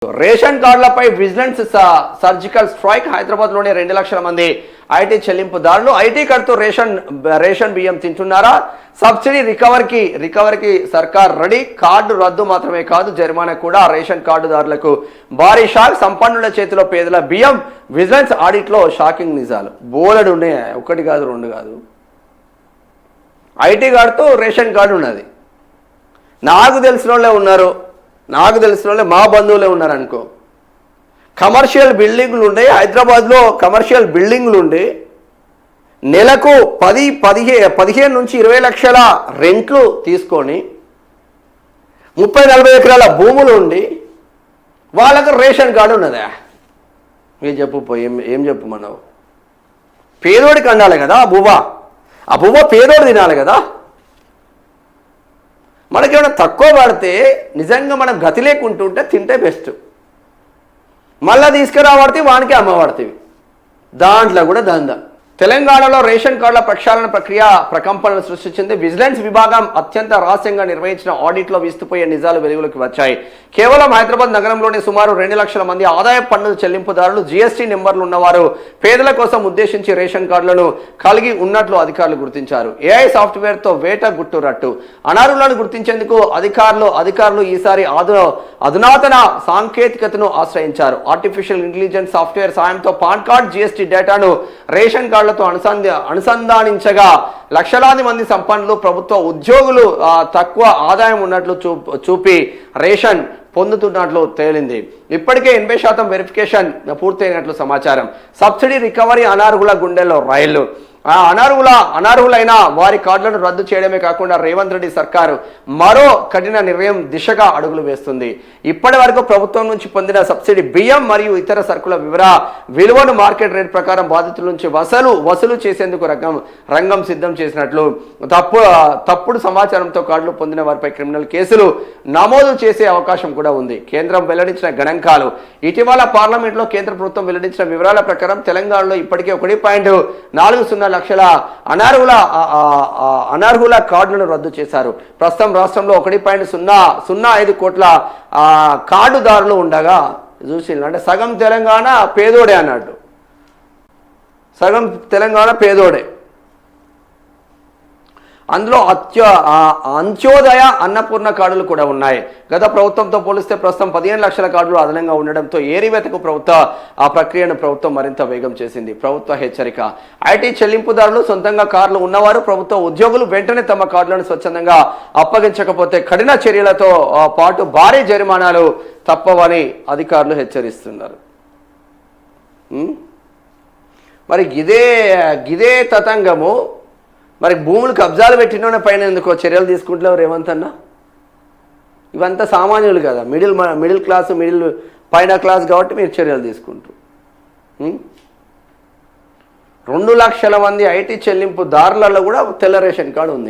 Ration కార్డులపై vigilance surgical strike. హైదరాబాద్లోని 2 లక్షల మంది ఐటీ చెల్లింపుదారులు ఐటీ కార్డుతో రేషన్ బియ్యం తింటున్నారా? సబ్సిడీ రికవరీకి సర్కార్ రెడీ. కార్డు రద్దు మాత్రమే కాదు, జరిమానా కూడా. రేషన్ కార్డుదారులకు భారీ షాక్. సంపన్నుల చేతిలో పేదల బియ్యం. విజిలెన్స్ ఆడిట్లో షాకింగ్ నిజాలు బోలెడు ఉన్నాయి. ఒకటి కాదు, రెండు కాదు. ఐటీ కార్డుతో రేషన్ కార్డు ఉన్నది. నాకు తెలిసిన వాళ్ళే ఉన్నారు, నాకు తెలిసిన వాళ్ళే మా బంధువులే ఉన్నారనుకో. కమర్షియల్ బిల్డింగ్లు ఉండే హైదరాబాద్లో, కమర్షియల్ బిల్డింగ్లు ఉండి నెలకు 15 నుంచి 20 లక్షల రెంట్లు తీసుకొని 30-40 ఎకరాల భూములు ఉండి వాళ్ళకు రేషన్ కార్డు ఉన్నదా? ఏం చెప్పు, ఏం చెప్పు మనవు? పేదోడికి అండాలి కదా ఆ బువ్వ పేదోడు తినాలి కదా. మనకేమైనా తక్కువ పడితే నిజంగా మనం గతి లేకుంటుంటే తింటే బెస్ట్. మళ్ళీ తీసుకురాబడితే వానికి అమ్మబడుతుంది. దాంట్లో కూడా దందా. తెలంగాణలో రేషన్ కార్డుల ప్రక్షాళన ప్రక్రియ ప్రకంపనలు సృష్టించింది. విజిలెన్స్ విభాగం అత్యంత రహస్యంగా నిర్వహించిన ఆడిట్లో విస్తుపోయే నిజాలు వెలుగులోకి వచ్చాయి. కేవలం హైదరాబాద్ నగరంలోని సుమారు 2 లక్షల మంది ఆదాయ పన్ను చెల్లింపుదారులు, జీఎస్టీ నెంబర్లు ఉన్నవారు పేదల కోసం ఉద్దేశించి రేషన్ కార్డులను కలిగి ఉన్నట్లు అధికారులు గుర్తించారు. ఏఐ సాఫ్ట్వేర్తో వేట గుట్టురట్టు. అనర్హులను గుర్తించేందుకు అధికారులు ఈసారి అధునాతన సాంకేతికతను ఆశ్రయించారు. ఆర్టిఫిషియల్ ఇంటెలిజెన్స్ సాఫ్ట్వేర్ సాయంతో పాన్ కార్డ్, జీఎస్టీ డేటాను రేషన్ కార్డులతో అనుసంధానించగా లక్షలాది మంది సంపన్నులు, ప్రభుత్వ ఉద్యోగులు తక్కువ ఆదాయం ఉన్నట్లు చూపి రేషన్ పొందుతున్నట్లు తేలింది. ఇప్పటికే 80% వెరిఫికేషన్ పూర్తయినట్లు సమాచారం. Subsidy recovery. అనర్హుల గుండెల్లో రైళ్లు. అనర్హులైన వారి కార్డులను రద్దు చేయడమే కాకుండా రేవంత్ రెడ్డి సర్కారు మరో కఠిన నిర్ణయం దిశగా అడుగులు వేస్తుంది. ఇప్పటి వరకు ప్రభుత్వం నుంచి పొందిన సబ్సిడీ బియ్యం మరియు ఇతర సరుకుల విలువను మార్కెట్ రేట్ ప్రకారం బాధితుల నుంచి వసూలు చేసేందుకు రంగం సిద్ధం చేసినట్లు తప్పుడు సమాచారంతో కార్డులు పొందిన వారిపై క్రిమినల్ కేసులు నమోదు చేసే అవకాశం కూడా ఉంది. కేంద్రం వెల్లడించిన గణాంకాలు. ఇటీవల పార్లమెంట్లో కేంద్ర ప్రభుత్వం వెల్లడించిన వివరాల ప్రకారం తెలంగాణలో ఇప్పటికే 1.40 లక్షల అనర్హుల కార్డులను రద్దు చేశారు. ప్రస్తుతం రాష్ట్రంలో 1.005 కోట్ల కార్డుదారులు ఉండగా చూసి అంటే సగం తెలంగాణ పేదోడే అన్నట్టు. సగం తెలంగాణ పేదోడే. అందులో అంత్యోదయ, అన్నపూర్ణ కార్డులు కూడా ఉన్నాయి. గత ప్రభుత్వంతో పోలిస్తే ప్రస్తుతం 15 లక్షల కార్డులు అదనంగా ఉండడంతో ఏరివేతకు ఆ ప్రక్రియను ప్రభుత్వం మరింత వేగం చేసింది. ప్రభుత్వ హెచ్చరిక. ఐటీ చెల్లింపుదారులు, సొంతంగా కార్లు ఉన్నవారు, ప్రభుత్వ ఉద్యోగులు వెంటనే తమ కార్డులను స్వచ్ఛందంగా అప్పగించకపోతే కఠిన చర్యలతో పాటు భారీ జరిమానాలు తప్పవని అధికారులు హెచ్చరిస్తున్నారు. మరి గిదే తతంగము. మరి భూములు కబ్జాలు పెట్టిన పైన ఎందుకో చర్యలు తీసుకుంటున్నావు రేవంత్ అన్న? ఇవంతా సామాన్యులు కదా, మిడిల్ క్లాసు, పైన క్లాస్ కాబట్టి మీరు చర్యలు తీసుకుంటారు. 2 లక్షల మంది ఐటీ చెల్లింపుదారులలో కూడా తెల్ల రేషన్ కార్డు ఉంది.